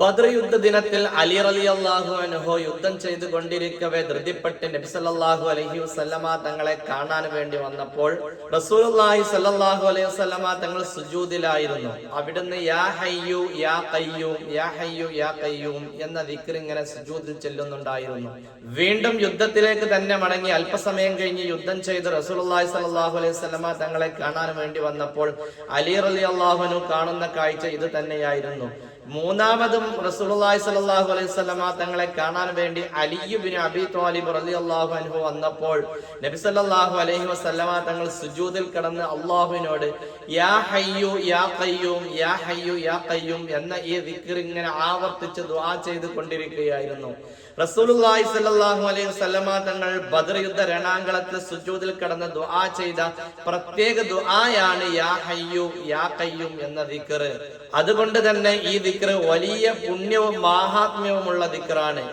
ബദ്ർ യുദ്ധ ദിനത്തിൽ അലി റളിയല്ലാഹു അൻഹു യുദ്ധം ചെയ്തുകൊണ്ടിരിക്കവേ ധൃതിപ്പെട്ട് നബി സല്ലല്ലാഹു അലൈഹി വസല്ലമ തങ്ങളെ കാണാൻ വേണ്ടി വന്നപ്പോൾ റസൂലുള്ളാഹി സല്ലല്ലാഹു അലൈഹി വസല്ലമ തങ്ങൾ സുജൂദിലായിരുന്നു. അവിടുന്ന് യാ ഹയ്യു യാ ഖയ്യൂം യാ ഹയ്യു യാ ഖയ്യൂം എന്ന ദിക്ർ ഇങ്ങനെ സുജൂദിൽ ചൊല്ലുന്നുണ്ടായിരുന്നു. വീണ്ടും യുദ്ധത്തിലേക്ക് തന്നെ മടങ്ങി അല്പസമയം കഴിഞ്ഞ് യുദ്ധം ചെയ്ത് റസൂലുള്ളാഹി സല്ലല്ലാഹു അലൈഹി വസല്ലമ തങ്ങളെ കാണാൻ വേണ്ടി വന്നപ്പോൾ അലി റളിയല്ലാഹു അൻഹു കാണുന്ന കാഴ്ച ഇത് തന്നെയായിരുന്നു. മൂന്നാമതും റസൂലുള്ളാഹി സ്വല്ലല്ലാഹു അലൈഹി വസല്ലമ തങ്ങളെ കാണാൻ വേണ്ടി അലി ഇബ്നു അബീ ത്വാലിബ് റളിയല്ലാഹു അൻഹു വന്നപ്പോൾ നബി സല്ലല്ലാഹു അലൈഹി വസല്ലമ തങ്ങൾ സുജൂദിൽ കിടന്ന് അല്ലാഹുവിനോട് യാ ഹയ്യു യാ ഖയ്യൂം യാ ഹയ്യു യാ ഖയ്യൂം എന്ന ഈ ദിക്ർ ഇങ്ങനെ ആവർത്തിച്ച് ദുആ ചെയ്തു കൊണ്ടിരിക്കുകയായിരുന്നു. റസൂലുള്ളാഹി സ്വല്ലല്ലാഹു അലൈഹി വസല്ലമ തങ്ങൾ ബദ്ർ യുദ്ധ രണാങ്കണത്തിൽ സുജൂദിൽ കിടന്ന് ദുആ ചെയ്ത പ്രത്യേക ദുആയാണ് യാ ഹയ്യു യാ ഖയ്യൂം എന്ന ദിക്ർ. അതുകൊണ്ട് തന്നെ ഈ ദിക്ർ വലിയ പുണ്യവും മാഹാത്മ്യവുമുള്ള ദിക്റാണ്.